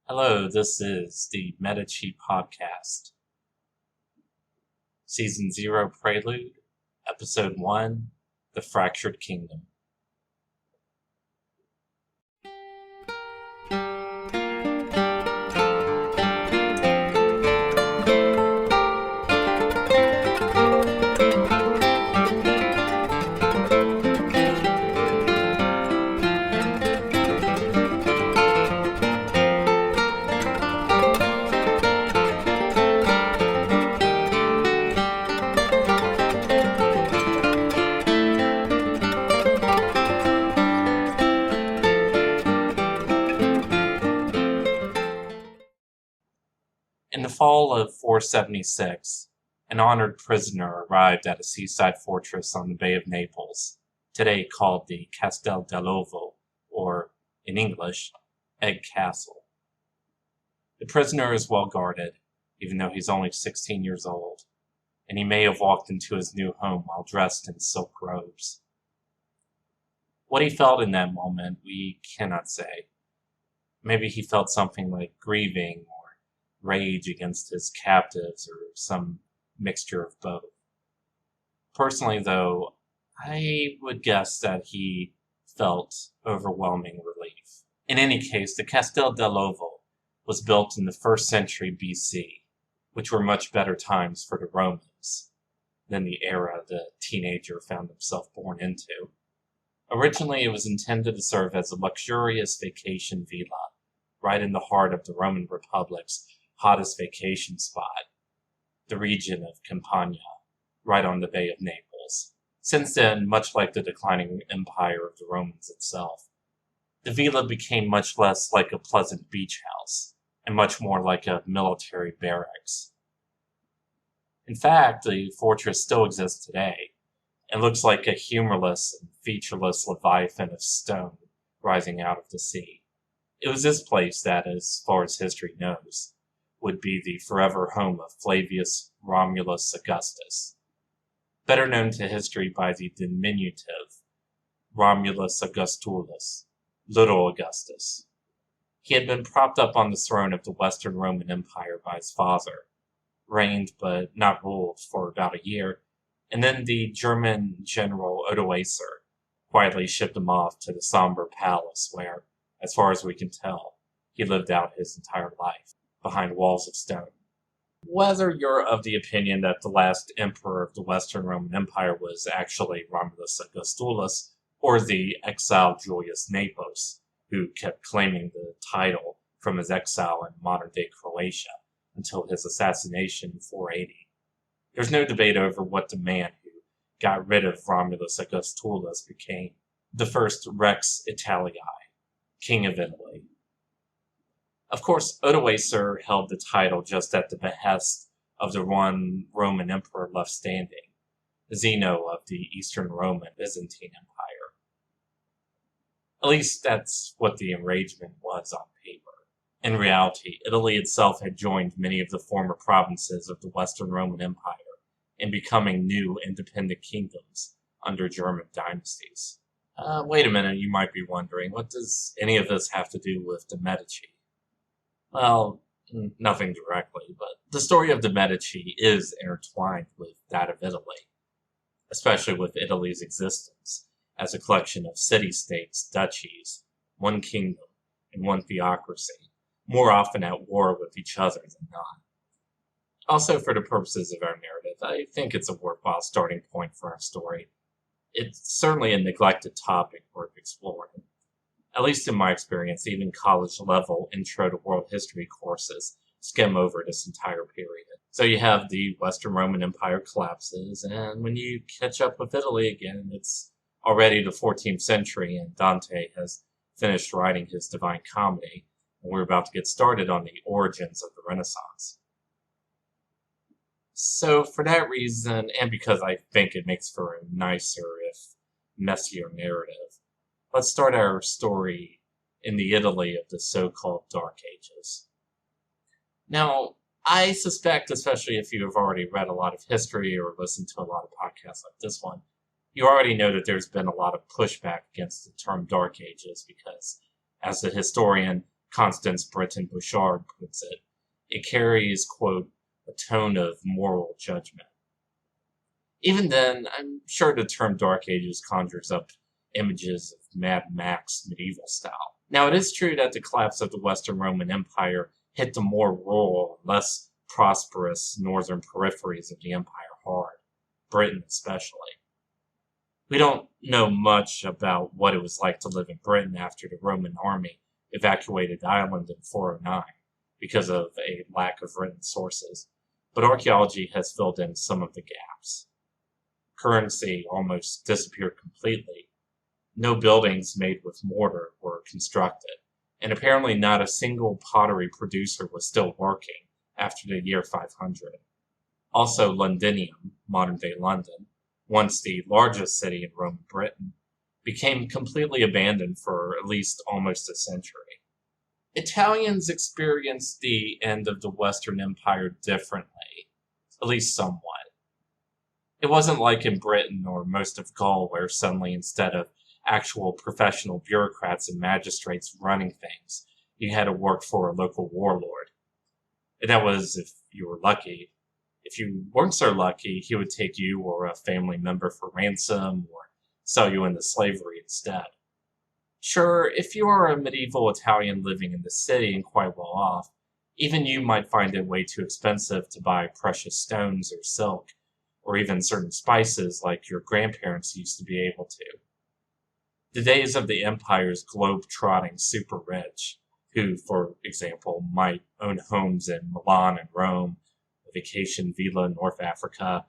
Hello, this is the Medici podcast, Season 0 Prelude, Episode 1, The Fractured Kingdom. In the fall of 476, an honored prisoner arrived at a seaside fortress on the Bay of Naples, today called the Castel dell'Ovo, or, in English, Egg Castle. The prisoner is well guarded, even though he's only 16 years old, and he may have walked into his new home while dressed in silk robes. What he felt in that moment, we cannot say. Maybe he felt something like grieving or rage against his captives or some mixture of both. Personally, though, I would guess that he felt overwhelming relief. In any case, the Castel dell'Ovo was built in the 1st century BC, which were much better times for the Romans than the era the teenager found himself born into. Originally, it was intended to serve as a luxurious vacation villa, right in the heart of the Roman Republic's hottest vacation spot, the region of Campania, right on the Bay of Naples. Since then, much like the declining empire of the Romans itself, the villa became much less like a pleasant beach house, and much more like a military barracks. In fact, the fortress still exists today, and looks like a humorless and featureless leviathan of stone rising out of the sea. It was this place that, as far as history knows, would be the forever home of Flavius Romulus Augustus, better known to history by the diminutive Romulus Augustulus, Little Augustus. He had been propped up on the throne of the Western Roman Empire by his father, reigned but not ruled for about a year, and then the German general Odoacer quietly shipped him off to the somber palace where, as far as we can tell, he lived out his entire life, behind walls of stone. Whether you're of the opinion that the last emperor of the Western Roman Empire was actually Romulus Augustulus, or the exiled Julius Nepos, who kept claiming the title from his exile in modern-day Croatia until his assassination in 480. There's no debate over what the man who got rid of Romulus Augustulus became, the first Rex Italii, King of Italy. Of course, Odoacer held the title just at the behest of the one Roman emperor left standing, Zeno of the Eastern Roman Byzantine Empire. At least that's what the arrangement was on paper. In reality, Italy itself had joined many of the former provinces of the Western Roman Empire in becoming new independent kingdoms under German dynasties. Wait a minute, you might be wondering, what does any of this have to do with the Medici? Well, nothing directly, but the story of the Medici is intertwined with that of Italy, especially with Italy's existence as a collection of city-states, duchies, one kingdom, and one theocracy, more often at war with each other than not. Also, for the purposes of our narrative, I think it's a worthwhile starting point for our story. It's certainly a neglected topic worth exploring. At least in my experience, even college-level intro to world history courses skim over this entire period. So you have the Western Roman Empire collapses, and when you catch up with Italy again, it's already the 14th century, and Dante has finished writing his Divine Comedy, and we're about to get started on the origins of the Renaissance. So for that reason, and because I think it makes for a nicer, if messier narrative, let's start our story in the Italy of the so-called Dark Ages. Now, I suspect, especially if you have already read a lot of history or listened to a lot of podcasts like this one, you already know that there's been a lot of pushback against the term Dark Ages because, as the historian Constance Britton Bouchard puts it carries, quote, a tone of moral judgment. Even then, I'm sure the term Dark Ages conjures up images of Mad Max medieval style. Now, it is true that the collapse of the Western Roman Empire hit the more rural and less prosperous northern peripheries of the empire hard, Britain especially. We don't know much about what it was like to live in Britain after the Roman army evacuated the island in 409 because of a lack of written sources, but archaeology has filled in some of the gaps. Currency almost disappeared completely. No buildings made with mortar were constructed, and apparently not a single pottery producer was still working after the year 500. Also, Londinium, modern-day London, once the largest city in Roman Britain, became completely abandoned for at least almost a century. Italians experienced the end of the Western Empire differently, at least somewhat. It wasn't like in Britain or most of Gaul, where suddenly instead of actual professional bureaucrats and magistrates running things, you had to work for a local warlord. And that was if you were lucky. If you weren't so lucky, he would take you or a family member for ransom or sell you into slavery instead. Sure, if you are a medieval Italian living in the city and quite well off, even you might find it way too expensive to buy precious stones or silk, or even certain spices like your grandparents used to be able to. The days of the empire's globe-trotting super rich, who, for example, might own homes in Milan and Rome, a vacation villa in North Africa,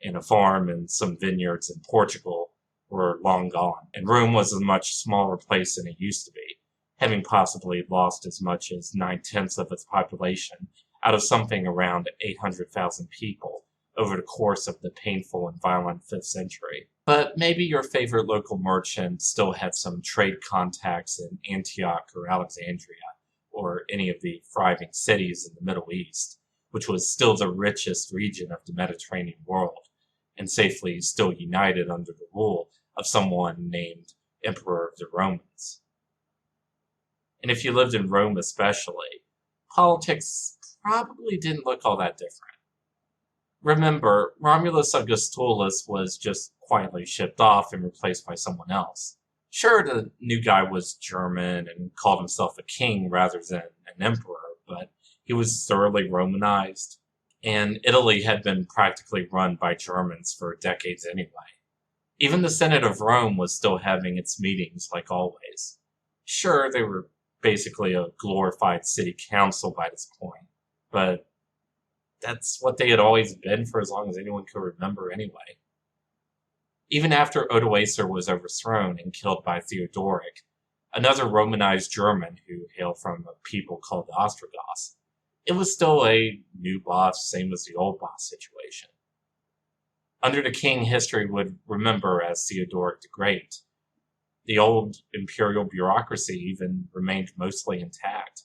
and a farm and some vineyards in Portugal, were long gone, and Rome was a much smaller place than it used to be, having possibly lost as much as 9/10 of its population out of something around 800,000 people over the course of the painful and violent 5th century. But maybe your favorite local merchant still had some trade contacts in Antioch or Alexandria, or any of the thriving cities in the Middle East, which was still the richest region of the Mediterranean world, and safely still united under the rule of someone named Emperor of the Romans. And if you lived in Rome especially, politics probably didn't look all that different. Remember, Romulus Augustulus was just quietly shipped off and replaced by someone else. Sure, the new guy was German and called himself a king rather than an emperor, but he was thoroughly Romanized, and Italy had been practically run by Germans for decades anyway. Even the Senate of Rome was still having its meetings like always. Sure, they were basically a glorified city council by this point, but that's what they had always been for as long as anyone could remember anyway. Even after Odoacer was overthrown and killed by Theodoric, another Romanized German who hailed from a people called the Ostrogoths, it was still a new boss, same as the old boss situation. Under the king, history would remember as Theodoric the Great. The old imperial bureaucracy even remained mostly intact.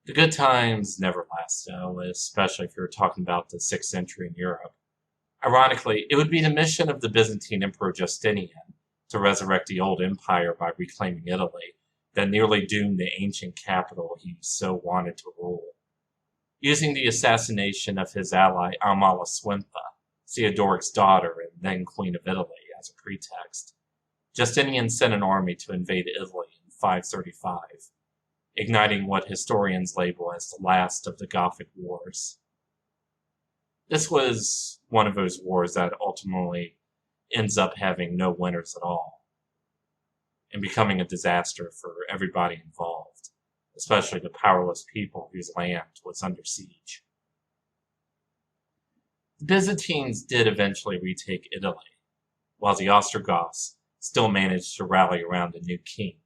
The good times never last, though, especially if you're talking about the 6th century in Europe. Ironically, it would be the mission of the Byzantine Emperor Justinian to resurrect the old empire by reclaiming Italy that nearly doomed the ancient capital he so wanted to rule. Using the assassination of his ally Amalasuentha, Theodoric's daughter and then Queen of Italy, as a pretext, Justinian sent an army to invade Italy in 535, igniting what historians label as the last of the Gothic Wars. This was one of those wars that ultimately ends up having no winners at all, and becoming a disaster for everybody involved, especially the powerless people whose land was under siege. The Byzantines did eventually retake Italy, while the Ostrogoths still managed to rally around a new king,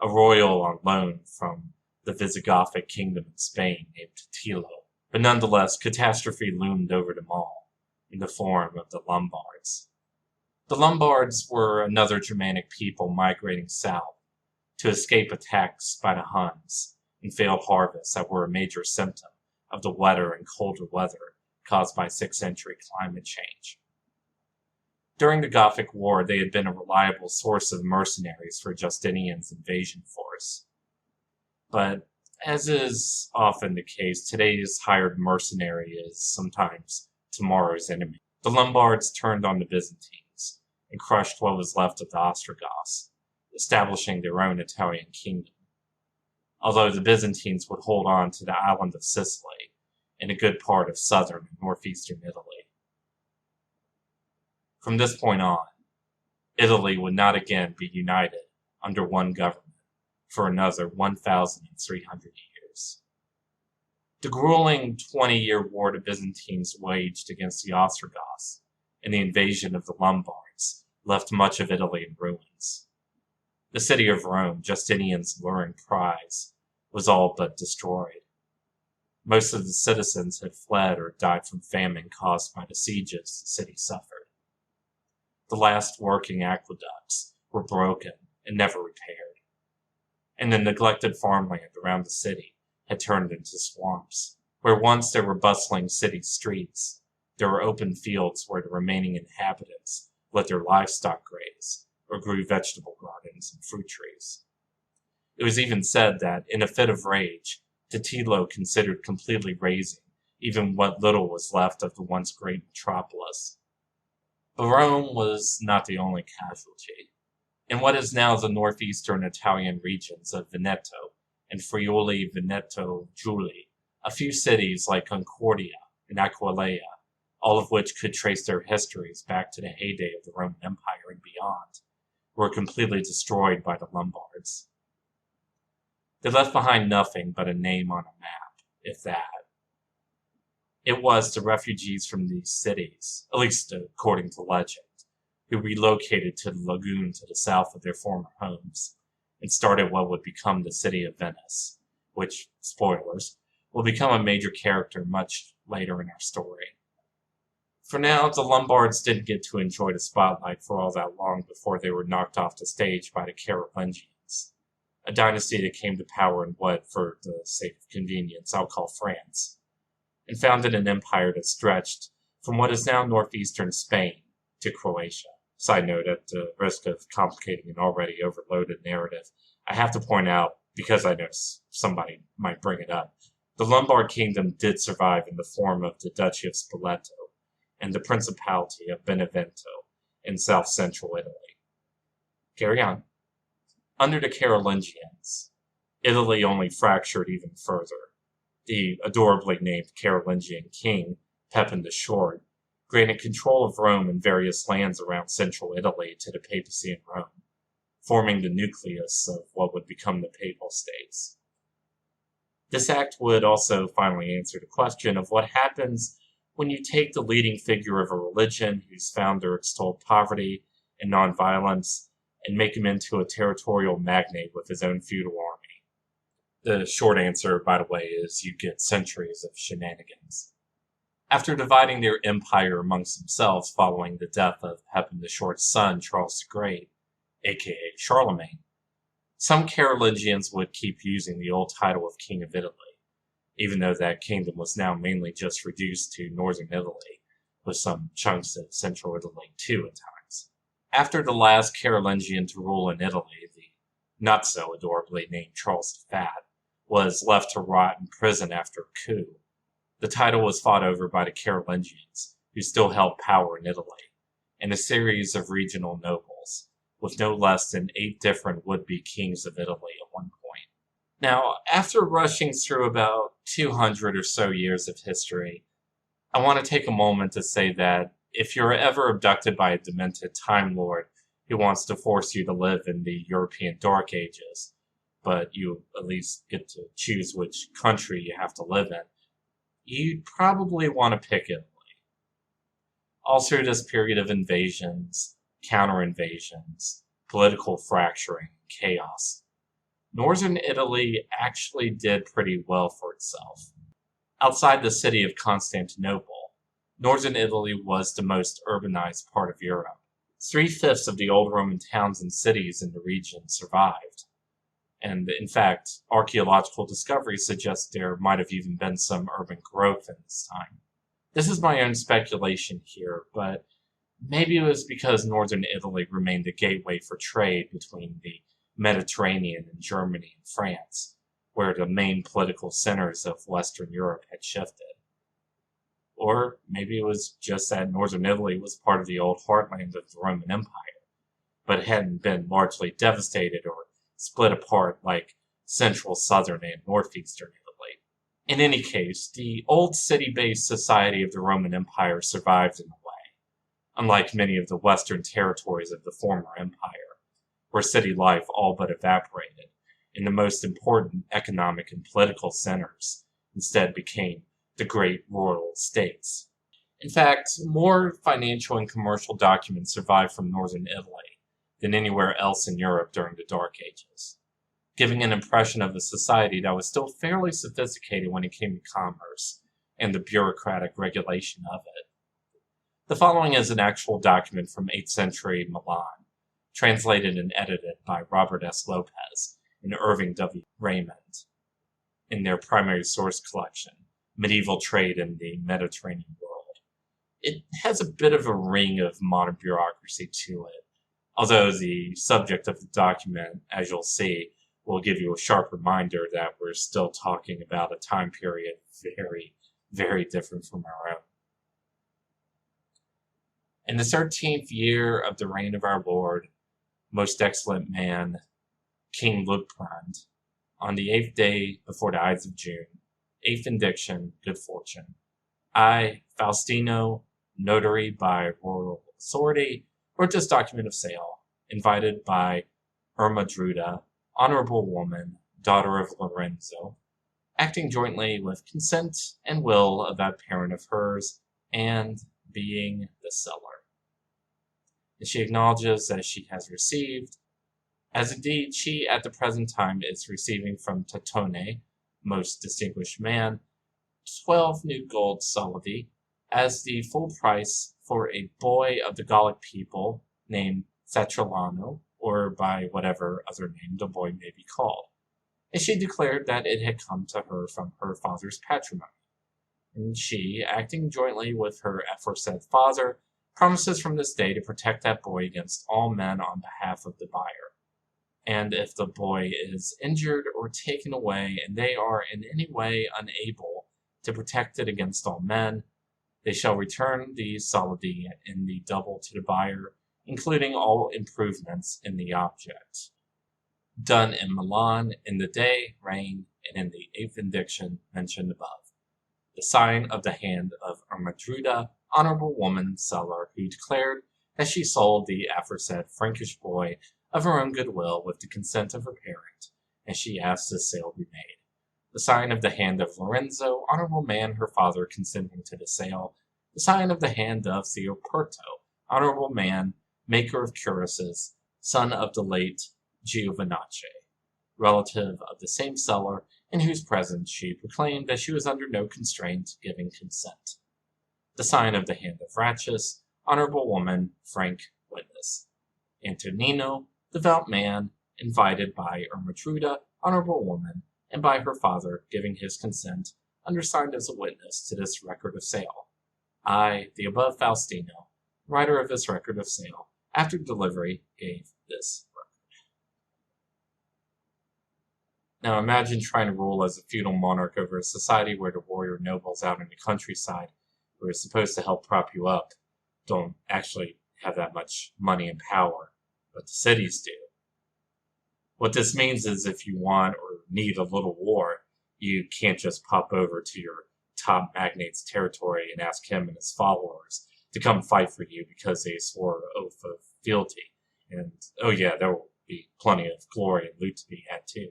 a royal on loan from the Visigothic kingdom in Spain named Tilo. But nonetheless, catastrophe loomed over them all, in the form of the Lombards. The Lombards were another Germanic people migrating south to escape attacks by the Huns and failed harvests that were a major symptom of the wetter and colder weather caused by 6th century climate change. During the Gothic War, they had been a reliable source of mercenaries for Justinian's invasion force. But as is often the case, today's hired mercenary is sometimes tomorrow's enemy. The Lombards turned on the Byzantines and crushed what was left of the Ostrogoths, establishing their own Italian kingdom, although the Byzantines would hold on to the island of Sicily and a good part of southern and northeastern Italy. From this point on, Italy would not again be united under one government for another 1,300 years. The grueling 20-year war the Byzantines waged against the Ostrogoths and the invasion of the Lombards left much of Italy in ruins. The city of Rome, Justinian's alluring prize, was all but destroyed. Most of the citizens had fled or died from famine caused by the sieges the city suffered. The last working aqueducts were broken and never repaired, and the neglected farmland around the city had turned into swamps. Where once there were bustling city streets, there were open fields where the remaining inhabitants let their livestock graze or grew vegetable gardens and fruit trees. It was even said that, in a fit of rage, Totilo considered completely razing even what little was left of the once great metropolis. But Rome was not the only casualty. In what is now the northeastern Italian regions of Veneto and Friuli Veneto Giulia, a few cities like Concordia and Aquileia, all of which could trace their histories back to the heyday of the Roman Empire and beyond, were completely destroyed by the Lombards. They left behind nothing but a name on a map, if that. It was the refugees from these cities, at least according to legend, who relocated to the lagoon to the south of their former homes and started what would become the city of Venice, which, spoilers, will become a major character much later in our story. For now, the Lombards didn't get to enjoy the spotlight for all that long before they were knocked off the stage by the Carolingians, a dynasty that came to power in what, for the sake of convenience, I'll call France, and founded an empire that stretched from what is now northeastern Spain to Croatia. Side note, at the risk of complicating an already overloaded narrative, I have to point out, because I know somebody might bring it up, the Lombard kingdom did survive in the form of the Duchy of Spoleto and the Principality of Benevento in south-central Italy. Carry on. Under the Carolingians, Italy only fractured even further. The adorably named Carolingian king, Pepin the Short, granted control of Rome and various lands around central Italy to the papacy in Rome, forming the nucleus of what would become the Papal States. This act would also finally answer the question of what happens when you take the leading figure of a religion whose founder extolled poverty and nonviolence and make him into a territorial magnate with his own feudal army. The short answer, by the way, is you get centuries of shenanigans. After dividing their empire amongst themselves following the death of Pepin the Short's son, Charles the Great, aka Charlemagne, some Carolingians would keep using the old title of King of Italy, even though that kingdom was now mainly just reduced to northern Italy, with some chunks of central Italy too at times. After the last Carolingian to rule in Italy, the not-so-adorably named Charles the Fat, was left to rot in prison after a coup, the title was fought over by the Carolingians, who still held power in Italy, and a series of regional nobles, with no less than 8 different would-be kings of Italy at one point. Now, after rushing through about 200 or so years of history, I want to take a moment to say that if you're ever abducted by a demented Time Lord who wants to force you to live in the European Dark Ages, but you at least get to choose which country you have to live in, you'd probably want to pick Italy. All through this period of invasions, counter-invasions, political fracturing, and chaos, northern Italy actually did pretty well for itself. Outside the city of Constantinople, northern Italy was the most urbanized part of Europe. 3/5 of the old Roman towns and cities in the region survived. And in fact, archaeological discoveries suggest there might have even been some urban growth in this time. This is my own speculation here, but maybe it was because northern Italy remained the gateway for trade between the Mediterranean and Germany and France, where the main political centers of Western Europe had shifted. Or maybe it was just that northern Italy was part of the old heartland of the Roman Empire, but hadn't been largely devastated or split apart like central, southern, and northeastern Italy. In any case, the old city-based society of the Roman Empire survived in a way, unlike many of the western territories of the former empire, where city life all but evaporated, and the most important economic and political centers instead became the great rural states. In fact, more financial and commercial documents survive from northern Italy than anywhere else in Europe during the Dark Ages, giving an impression of a society that was still fairly sophisticated when it came to commerce and the bureaucratic regulation of it. The following is an actual document from 8th century Milan, translated and edited by Robert S. Lopez and Irving W. Raymond in their primary source collection, Medieval Trade in the Mediterranean World. It has a bit of a ring of modern bureaucracy to it, although the subject of the document, as you'll see, will give you a sharp reminder that we're still talking about a time period very, very different from our own. In the 13th year of the reign of our Lord, most excellent man, King Luitprand, on the 8th day before the Ides of June, 8th indiction, good fortune, I, Faustino, notary by royal authority, wrote this document of sale, invited by Ermedruda, honorable woman, daughter of Lorenzo, acting jointly with consent and will of that parent of hers, and being the seller. And she acknowledges that she has received, as indeed she at the present time is receiving from Tatone, most distinguished man, 12 new gold solidi, as the full price for a boy of the Gallic people named Satrillano, or by whatever other name the boy may be called. And she declared that it had come to her from her father's patrimony. And she, acting jointly with her aforesaid father, promises from this day to protect that boy against all men on behalf of the buyer. And if the boy is injured or taken away, and they are in any way unable to protect it against all men, they shall return the solidi in the double to the buyer, including all improvements in the object. Done in Milan in the day, reign, and in the 8th indiction mentioned above. The sign of the hand of Ermedruda, honorable woman seller, who declared that she sold the aforesaid Frankish boy of her own goodwill with the consent of her parent, and she asked this sale be made. The sign of the hand of Lorenzo, honorable man, her father, consenting to the sale. The sign of the hand of Theoporto, honorable man, maker of cuirasses, son of the late Giovanacci, relative of the same seller, in whose presence she proclaimed that she was under no constraint, giving consent. The sign of the hand of Ratchis, honorable woman, frank witness. Antonino, devout man, invited by Ermedruda, honorable woman, and by her father, giving his consent, undersigned as a witness to this record of sale. I, the above Faustino, writer of this record of sale, after delivery, gave this record. Now imagine trying to rule as a feudal monarch over a society where the warrior nobles out in the countryside, who are supposed to help prop you up, don't actually have that much money and power, but the cities do. What this means is if you want or need a little war, you can't just pop over to your top magnate's territory and ask him and his followers to come fight for you because they swore an oath of fealty. And, oh yeah, there will be plenty of glory and loot to be had too.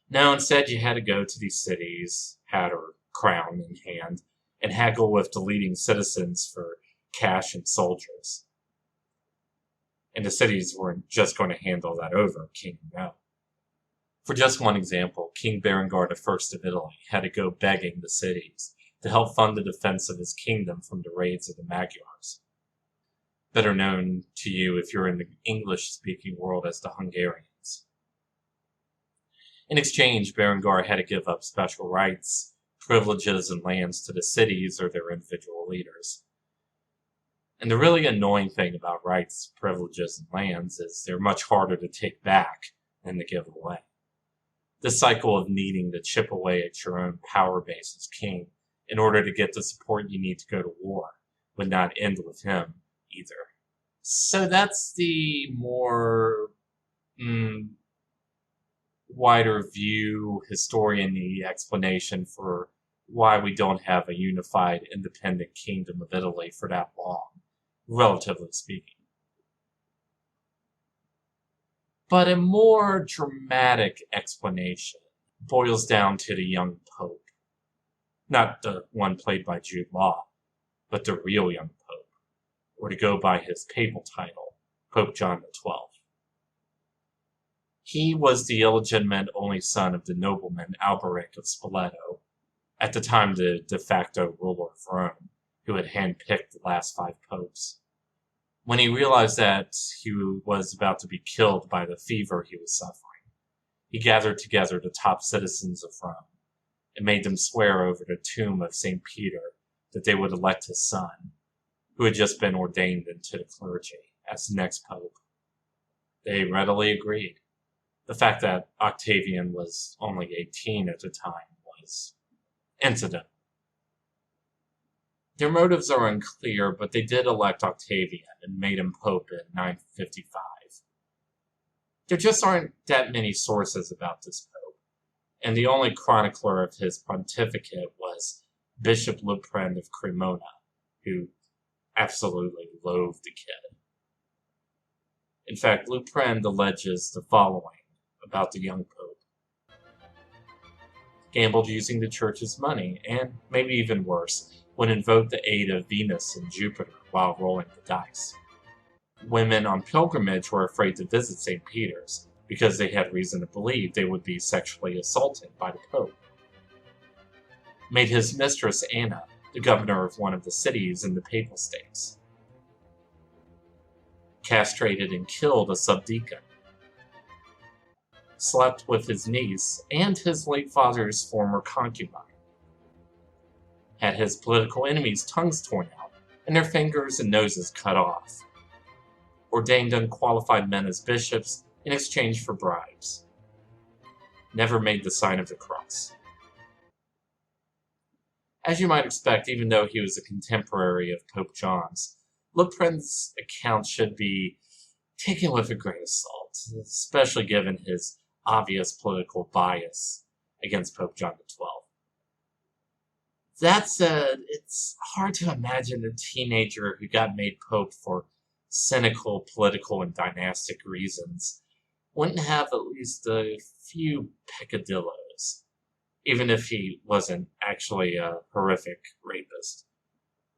No, instead you had to go to these cities, hat or crown in hand, and haggle with the leading citizens for cash and soldiers. And the cities weren't just going to handle that over, King no. For just one example, King Berengar I of Italy had to go begging the cities to help fund the defense of his kingdom from the raids of the Magyars, better known to you if you're in the English-speaking world as the Hungarians. In exchange, Berengar had to give up special rights, privileges, and lands to the cities or their individual leaders. And the really annoying thing about rights, privileges, and lands is they're much harder to take back than to give away. The cycle of needing to chip away at your own power base as king in order to get the support you need to go to war would not end with him either. So that's the more wider view, historian-y explanation for why we don't have a unified independent kingdom of Italy for that long, relatively speaking. But a more dramatic explanation boils down to the young pope. Not the one played by Jude Law, but the real young pope, or to go by his papal title, Pope John XII. He was the illegitimate only son of the nobleman Alberic of Spoleto, at the time the de facto ruler of Rome, who had handpicked the last 5 popes. When he realized that he was about to be killed by the fever he was suffering, he gathered together the top citizens of Rome and made them swear over the tomb of St. Peter that they would elect his son, who had just been ordained into the clergy, as the next pope. They readily agreed. The fact that Octavian was only 18 at the time was incidental. Their motives are unclear, but they did elect Octavian and made him pope in 955. There just aren't that many sources about this pope, and the only chronicler of his pontificate was Bishop Liutprand of Cremona, who absolutely loathed the kid. In fact, Liutprand alleges the following about the young pope. Gambled using the church's money, and, maybe even worse, would invoke the aid of Venus and Jupiter while rolling the dice. Women on pilgrimage were afraid to visit St. Peter's because they had reason to believe they would be sexually assaulted by the Pope. Made his mistress Anna the governor of one of the cities in the Papal States. Castrated and killed a subdeacon. Slept with his niece and his late father's former concubine. Had his political enemies' tongues torn out and their fingers and noses cut off. Ordained unqualified men as bishops in exchange for bribes. Never made the sign of the cross. As you might expect, even though he was a contemporary of Pope John's, Liutprand's account should be taken with a grain of salt, especially given his obvious political bias against Pope John XII. That said, it's hard to imagine a teenager who got made pope for cynical political and dynastic reasons wouldn't have at least a few peccadillos, even if he wasn't actually a horrific rapist.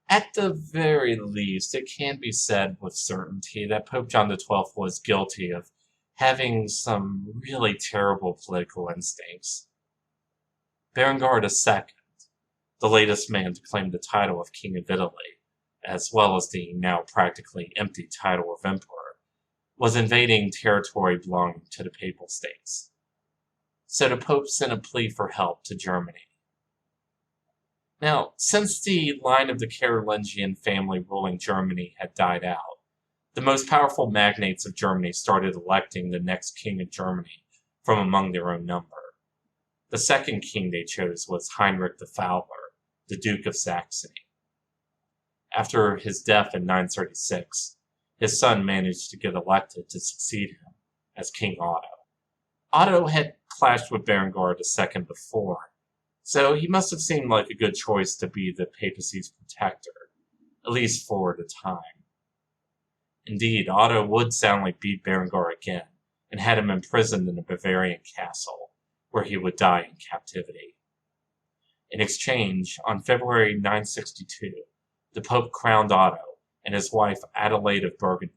At the very least, it can be said with certainty that Pope John XII was guilty of having some really terrible political instincts. Berengar II, the latest man to claim the title of King of Italy, as well as the now practically empty title of Emperor, was invading territory belonging to the Papal States. So the Pope sent a plea for help to Germany. Now, since the line of the Carolingian family ruling Germany had died out, the most powerful magnates of Germany started electing the next king of Germany from among their own number. The second king they chose was Heinrich the Fowler, the Duke of Saxony. After his death in 936, his son managed to get elected to succeed him as King Otto. Otto had clashed with Berengar II before, so he must have seemed like a good choice to be the papacy's protector, at least for the time. Indeed, Otto would soundly beat Berengar again, and had him imprisoned in a Bavarian castle, where he would die in captivity. In exchange, on February 962, the Pope crowned Otto and his wife Adelaide of Burgundy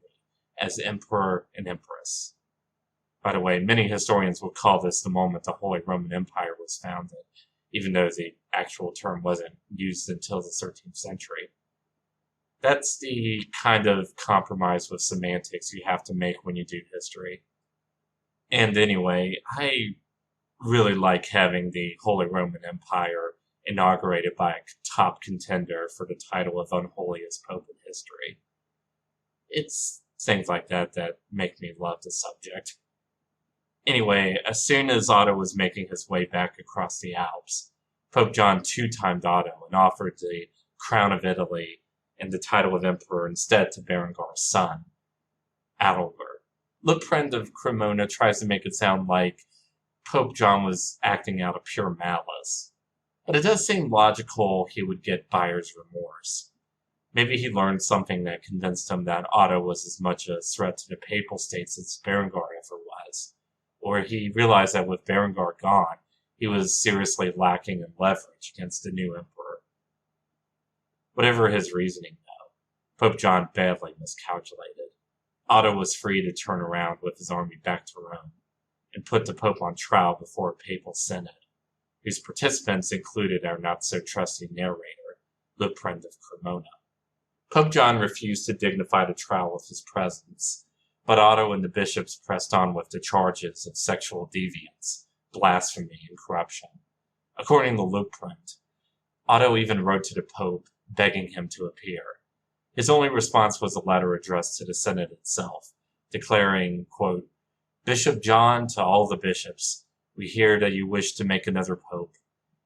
as Emperor and Empress. By the way, many historians would call this the moment the Holy Roman Empire was founded, even though the actual term wasn't used until the 13th century. That's the kind of compromise with semantics you have to make when you do history. And anyway, I really like having the Holy Roman Empire inaugurated by a top contender for the title of unholiest pope in history. It's things like that that make me love the subject. Anyway, as soon as Otto was making his way back across the Alps, Pope John two-timed Otto and offered the crown of Italy and the title of emperor instead to Berengar's son, Adalbert. Liutprand of Cremona tries to make it sound like Pope John was acting out of pure malice, but it does seem logical he would get buyer's remorse. Maybe he learned something that convinced him that Otto was as much a threat to the Papal States as Berengar ever was, or he realized that with Berengar gone, he was seriously lacking in leverage against the new emperor. Whatever his reasoning, though, Pope John badly miscalculated. Otto was free to turn around with his army back to Rome and put the Pope on trial before a papal synod, whose participants included our not-so-trusty narrator, Liutprand of Cremona. Pope John refused to dignify the trial with his presence, but Otto and the bishops pressed on with the charges of sexual deviance, blasphemy, and corruption. According to Liutprand, Otto even wrote to the Pope, begging him to appear. His only response was a letter addressed to the Synod itself, declaring, quote, "Bishop John, to all the bishops, we hear that you wish to make another pope.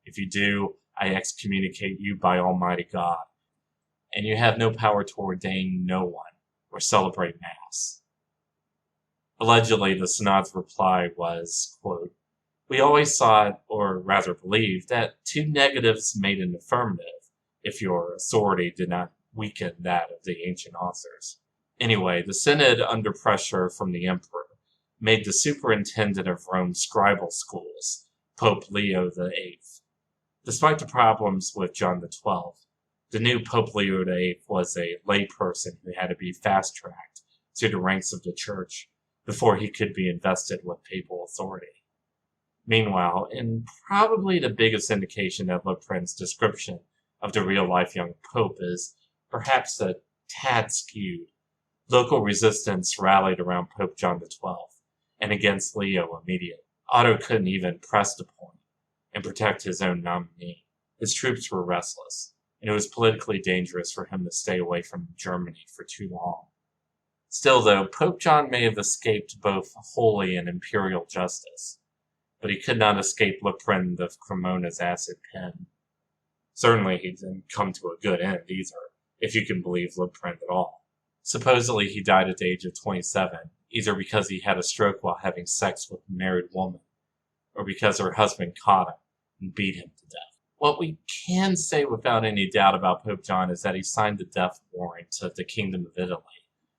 If you do, I excommunicate you by Almighty God, and you have no power to ordain no one or celebrate Mass." Allegedly, the Synod's reply was, quote, "We always thought, or rather believed, that two negatives made an affirmative, if your authority did not weaken that of the ancient authors." Anyway, the Synod, under pressure from the Emperor, made the superintendent of Rome's scribal schools, Pope Leo VIII. Despite the problems with John XII, the new Pope Leo VIII was a layperson who had to be fast-tracked to the ranks of the Church before he could be invested with papal authority. Meanwhile, and probably the biggest indication that Liutprand's description of the real-life young Pope is perhaps a tad skewed, local resistance rallied around Pope John XII and against Leo immediately. Otto couldn't even press the point and protect his own nominee. His troops were restless, and it was politically dangerous for him to stay away from Germany for too long. Still, though, Pope John may have escaped both holy and imperial justice, but he could not escape Liutprand of Cremona's acid pen. Certainly he didn't come to a good end either, if you can believe Liutprand at all. Supposedly he died at the age of 27, either because he had a stroke while having sex with a married woman, or because her husband caught him and beat him to death. What we can say without any doubt about Pope John is that he signed the death warrant of the Kingdom of Italy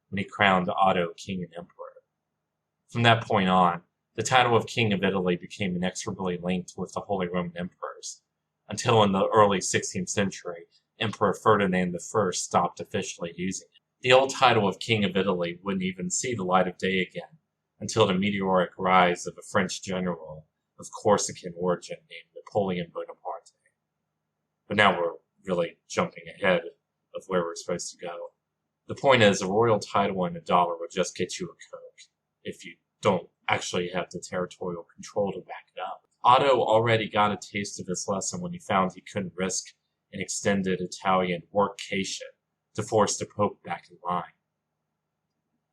when he crowned Otto king and emperor. From that point on, the title of King of Italy became inexorably linked with the Holy Roman Emperors, until in the early 16th century, Emperor Ferdinand I stopped officially using it. The old title of King of Italy wouldn't even see the light of day again until the meteoric rise of a French general of Corsican origin named Napoleon Bonaparte. But now we're really jumping ahead of where we're supposed to go. The point is, a royal title and a dollar will just get you a Coke if you don't actually have the territorial control to back it up. Otto already got a taste of this lesson when he found he couldn't risk an extended Italian workcation to force the Pope back in line.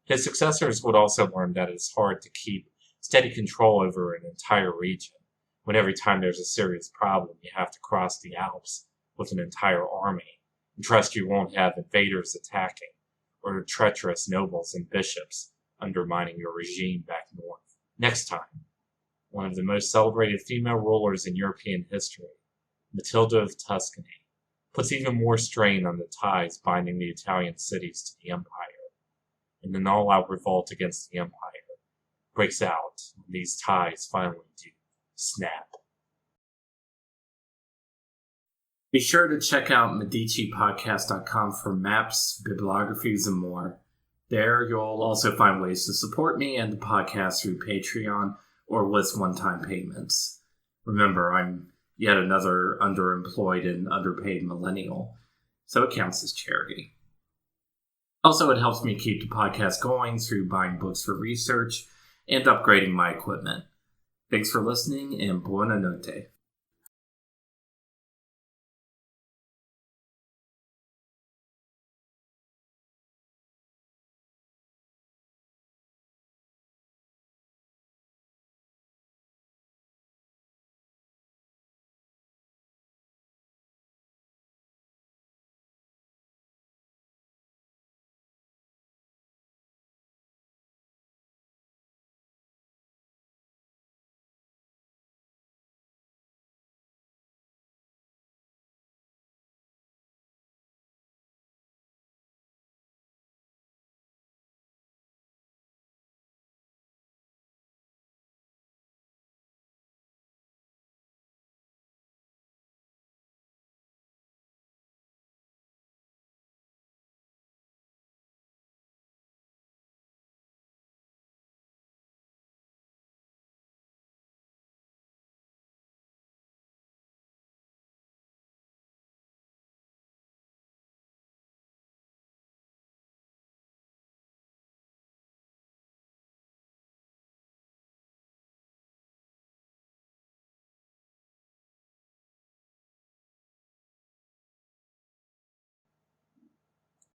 His successors would also learn that it's hard to keep steady control over an entire region when every time there's a serious problem you have to cross the Alps with an entire army and trust you won't have invaders attacking or treacherous nobles and bishops undermining your regime back north. Next time, one of the most celebrated female rulers in European history, Matilda of Tuscany, puts even more strain on the ties binding the Italian cities to the empire, and an all-out revolt against the empire breaks out when these ties finally do snap. Be sure to check out MediciPodcast.com for maps, bibliographies, and more. There, you'll also find ways to support me and the podcast through Patreon or with one-time payments. Remember, I'm yet another underemployed and underpaid millennial, so it counts as charity. Also, it helps me keep the podcast going through buying books for research and upgrading my equipment. Thanks for listening, and buona notte.